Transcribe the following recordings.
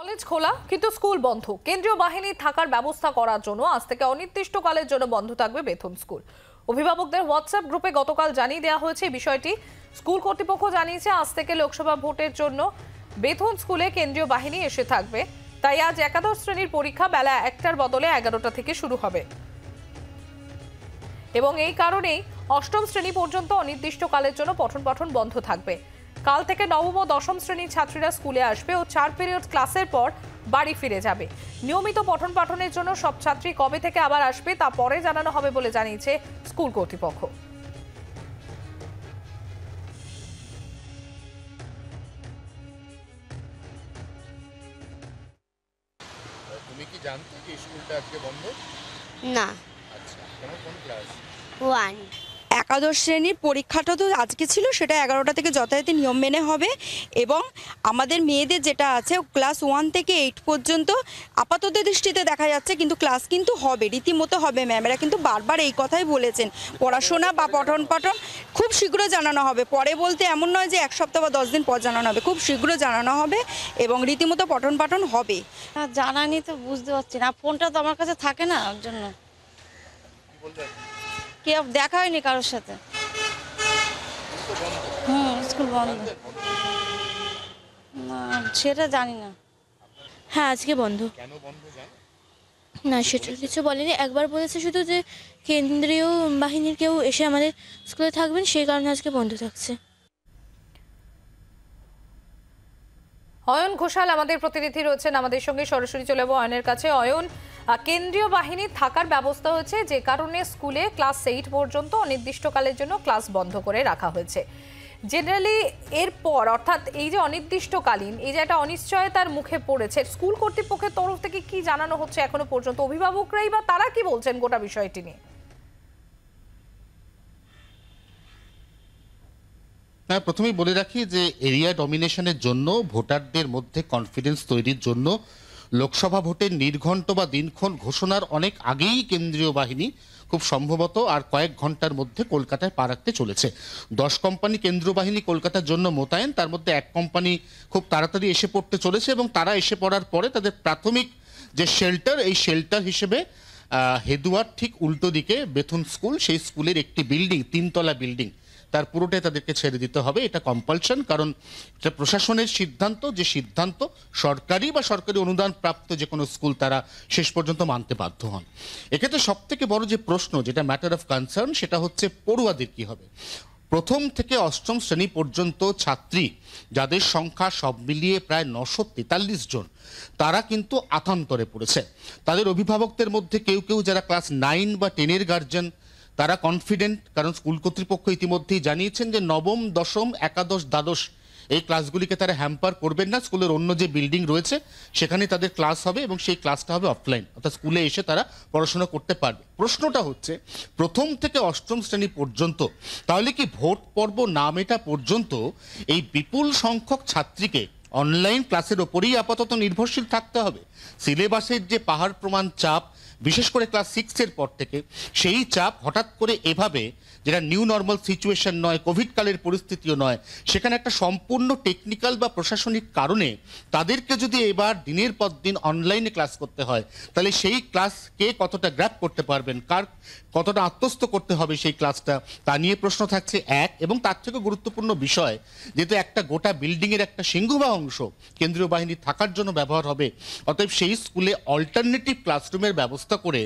College খোলা কিন্তু school বন্ধ। কেন্দ্রীয় বাহিনী থাকার ব্যবস্থা করার জন্য আজ থেকে অনির্দিষ্টকালের জন্য বন্ধ থাকবে বেথুন স্কুল। অভিভাবকদের হোয়াটসঅ্যাপ গ্রুপে গতকাল জানিয়ে দেওয়া হয়েছে বিষয়টি। স্কুল কর্তৃপক্ষ জানিয়েছে আজ থেকে লোকসভা ভোটের জন্য বেথুন স্কুলে কেন্দ্রীয় বাহিনী এসে থাকবে। তাই আজ একাদশ শ্রেণীর পরীক্ষা বেলা 1টার বদলে 11টা থেকে শুরু হবে এবং এই কারণেই অষ্টম শ্রেণী পর্যন্ত অনির্দিষ্টকালের জন্য পঠন পাঠন বন্ধ থাকবে। কাল থেকে নবম ও দশম শ্রেণীর ছাত্রীরা স্কুলে আসবে ও 4 পিরিয়ড ক্লাসের পর বাড়ি ফিরে যাবে। নিয়মিত পঠন পাঠনের জন্য সব ছাত্রী কবে থেকে আবার আসবে তা পরে জানানো হবে বলে জানিয়েছে স্কুল কর্তৃপক্ষ। তুমি কি জানতে যে স্কুলটা আজকে বন্ধ? না। আচ্ছা, কেমন কোন ক্লাস? 1। একাদশ শ্রেণীর পরীক্ষাটা তো আজকে ছিল, সেটা 11টা থেকে যথারীতি নিয়ম মেনে হবে এবং আমাদের মেয়েদের যেটা আছে ক্লাস 1 থেকে 8 পর্যন্ত আপাতত দৃষ্টিতে দেখা যাচ্ছে, কিন্তু ক্লাস কিন্তু হবে, রীতিমতো হবে। ম্যামেরা কিন্তু বারবার এই কথাই বলেছেন, পড়াশোনা বা পঠন পাঠন খুব শীঘ্র জানানো হবে। পরে বলতে এমন নয় যে 1 সপ্তাহ বা 10 দিন পর জানানো হবে, খুব শীঘ্র জানানো হবে এবং রীতিমতো পঠন পাঠন হবে। জানানি তো বুঝতে পারছি না, ফোনটা তো আমার কাছে থাকে না, ওর জন্য কে দেখা হয়নি কারোর সাথে। স্কুল বন্ধ না সেটা জানি না। হ্যাঁ আজকে বন্ধ। কেন বন্ধ জানো? না সেটা কিছু বলেনি, একবার বলেছে শুধু যে কেন্দ্রীয় বাহিনীর কেউ এসে আমাদের স্কুলে থাকবেন, সেই কারণে আজকে বন্ধ থাকছে। অয়ন ঘোষাল আমাদের প্রতিনিধি রয়েছেন আমাদের সঙ্গে, সরাসরি চলে যাবো অয়নের কাছে। অয়ন, কেন্দ্রীয় বাহিনী থাকার ব্যবস্থা হয়েছে যে কারণে স্কুলে ক্লাস 8 পর্যন্ত অনির্দিষ্টকালের জন্য ক্লাস বন্ধ করে রাখা হয়েছে। জেনারেলি এরপর অর্থাৎ এই যে অনির্দিষ্টকালীন এই যে একটা অনিশ্চয়তার মুখে পড়েছে, স্কুল কর্তৃপক্ষের তরফ থেকে কি জানানো হচ্ছে এখনো পর্যন্ত? অভিভাবকরাই বা তারা কি বলছেন গোটা বিষয়টি নিয়ে? হ্যাঁ, প্রথমেই বলে রাখি যে এরিয়া ডমিনেশনের জন্য ভোটারদের মধ্যে কনফিডেন্স তৈরির জন্য লোকসভা ভোটের নির্ঘণ্ট বা দিনক্ষণ ঘোষণার অনেক আগেই কেন্দ্রীয় বাহিনী খুব সম্ভবত আর কয়েক ঘন্টার মধ্যে কলকাতায় পা রাখতে চলেছে। 10 কোম্পানি কেন্দ্রীয় বাহিনী কলকাতার জন্য মোতায়েন, তার মধ্যে 1 কোম্পানি খুব তাড়াতাড়ি এসে পড়তে চলেছে এবং তারা এসে পড়ার পরে তাদের প্রাথমিক যে শেল্টার, এই শেল্টার হিসেবে হেদুয়ার ঠিক উল্টো দিকে বেথুন স্কুল, সেই স্কুলের একটি বিল্ডিং, 3 তলা বিল্ডিং, তার পুরোটাই তাদেরকে ছেড়ে দিতে হবে। এটা কম্পালশন, কারণ এটা প্রশাসনের সিদ্ধান্ত, যে সিদ্ধান্ত সরকারি বা সরকারি অনুদান প্রাপ্ত যে কোনো স্কুল তারা শেষ পর্যন্ত মানতে বাধ্য হন। এক্ষেত্রে সব থেকে বড় যে প্রশ্ন, যেটা ম্যাটার অফ কনসার্ন, সেটা হচ্ছে পড়ুয়াদের কি হবে। প্রথম থেকে অষ্টম শ্রেণী পর্যন্ত ছাত্রী, যাদের সংখ্যা সব মিলিয়ে প্রায় 943 জন, তারা কিন্তু আতান্তরে পড়েছে। তাদের অভিভাবকদের মধ্যে কেউ কেউ যারা ক্লাস 9 বা 10-এর গার্জেন, তারা কনফিডেন্ট, কারণ স্কুল কর্তৃপক্ষ ইতিমধ্যেই জানিয়েছেন যে নবম, দশম, একাদশ, দ্বাদশ এই ক্লাসগুলিকে তারা হ্যাম্পার করবেন না। স্কুলের অন্য যে বিল্ডিং রয়েছে সেখানে তাদের ক্লাস হবে এবং সেই ক্লাসটা হবে অফলাইন, অর্থাৎ স্কুলে এসে তারা পড়াশোনা করতে পারবে। প্রশ্নটা হচ্ছে প্রথম থেকে অষ্টম শ্রেণী পর্যন্ত তাহলে কি ভোট পর্ব না মেটা পর্যন্ত এই বিপুল সংখ্যক ছাত্রীকে অনলাইন ক্লাসের ওপরেই আপাতত নির্ভরশীল থাকতে হবে? সিলেবাসের যে পাহাড় প্রমাণ চাপ, বিশেষ করে ক্লাস 6-এর পর থেকে, সেই চাপ হঠাৎ করে এভাবে, যেটা নিউ নর্মাল সিচুয়েশন নয়, কোভিড কালের পরিস্থিতিও নয়, সেখানে একটা সম্পূর্ণ টেকনিক্যাল বা প্রশাসনিক কারণে তাদেরকে যদি এবার দিনের পর দিন অনলাইনে ক্লাস করতে হয়, তাহলে সেই ক্লাস কে কতটা গ্র্যাপ করতে পারবেন, কার কতটা আত্মস্থ করতে হবে সেই ক্লাসটা, তা নিয়ে প্রশ্ন থাকছে এক। এবং তার থেকে গুরুত্বপূর্ণ বিষয়, যেহেতু একটা গোটা বিল্ডিংয়ের একটা সিংহভাগ অংশ কেন্দ্রীয় বাহিনী থাকার জন্য ব্যবহার হবে, অতএব সেই স্কুলে অল্টারনেটিভ ক্লাসরুমের ব্যবস্থা করে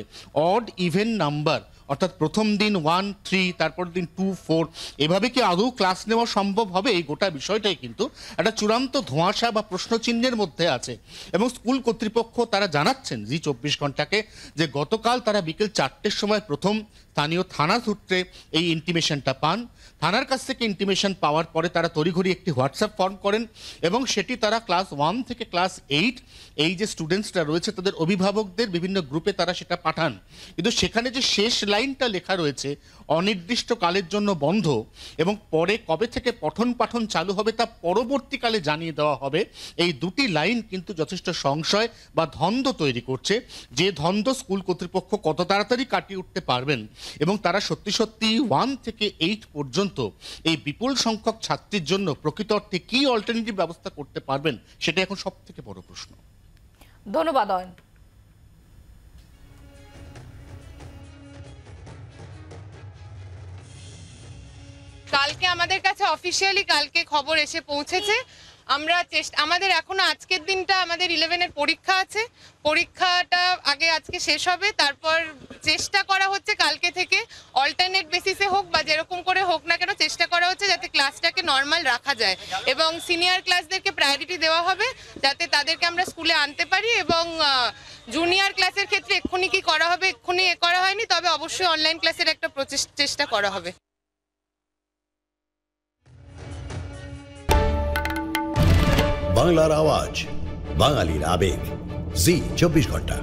অড ইভেন নাম্বার, অর্থাৎ প্রথম দিন 1, 3, তারপর দিন 2, 4, এভাবে কি আদৌ ক্লাস নেওয়া সম্ভব হবে? এই গোটা বিষয়টাই কিন্তু একটা চূড়ান্ত ধোঁয়াশা বা প্রশ্নচিহ্নের মধ্যে আছে। এবং স্কুল কর্তৃপক্ষ তারা জানাচ্ছেন জি 24 ঘন্টাকে যে গতকাল তারা বিকেল 4টের সময় প্রথম স্থানীয় থানা সূত্রে এই ইন্টিমেশনটা পান। থানার কাছ থেকে ইন্টিমেশন পাওয়ার পরে তারা তড়িঘড়ি একটি হোয়াটসঅ্যাপ ফর্ম করেন এবং সেটি তারা ক্লাস 1 থেকে ক্লাস 8 এই যে স্টুডেন্টসরা রয়েছে তাদের অভিভাবকদের বিভিন্ন গ্রুপে তারা সেটা পাঠান। কিন্তু সেখানে যে শেষ লাইনটা লেখা রয়েছে অনির্দিষ্টকালের জন্য বন্ধ এবং পরে কবে থেকে পঠন পাঠন চালু হবে তা পরবর্তীকালে জানিয়ে দেওয়া হবে, এই দুটি লাইন কিন্তু যথেষ্ট সংশয় বা দ্বন্দ্ব তৈরি করছে। যে দ্বন্দ্ব স্কুল কর্তৃপক্ষ কত তাড়াতাড়ি কাটিয়ে উঠতে পারবেন এবং তারা সত্যি সত্যি 1 থেকে 8 পর্যন্ত এই বিপুল সংখ্যক ছাত্রীর জন্য প্রকৃত অর্থে কি অল্টারনেটিভ ব্যবস্থা করতে পারবেন, সেটা এখন সব থেকে বড় প্রশ্ন। ধন্যবাদ অয়ন। কালকে আমাদের কাছে অফিসিয়ালি কালকে খবর এসে পৌঁছেছে। আমরা আমাদের এখনো আজকের দিনটা আমাদের 11-এর পরীক্ষা আছে, পরীক্ষাটা আগে আজকে শেষ হবে, তারপর চেষ্টা করা হচ্ছে কালকে থেকে অল্টারনেট বেসিসে হোক বা যেরকম করে হোক না কেন চেষ্টা করা হচ্ছে যাতে ক্লাসটাকে নর্মাল রাখা যায় এবং সিনিয়র ক্লাসদেরকে প্রায়োরিটি দেওয়া হবে যাতে তাদেরকে আমরা স্কুলে আনতে পারি এবং জুনিয়র ক্লাসের ক্ষেত্রে এক্ষুনি কি করা হবে এক্ষুনি করা হয়নি, তবে অবশ্যই অনলাইন ক্লাসের একটা চেষ্টা করা হবে। বাংলার আওয়াজ, বাঙালির আবেগ, জি 24 ঘন্টা।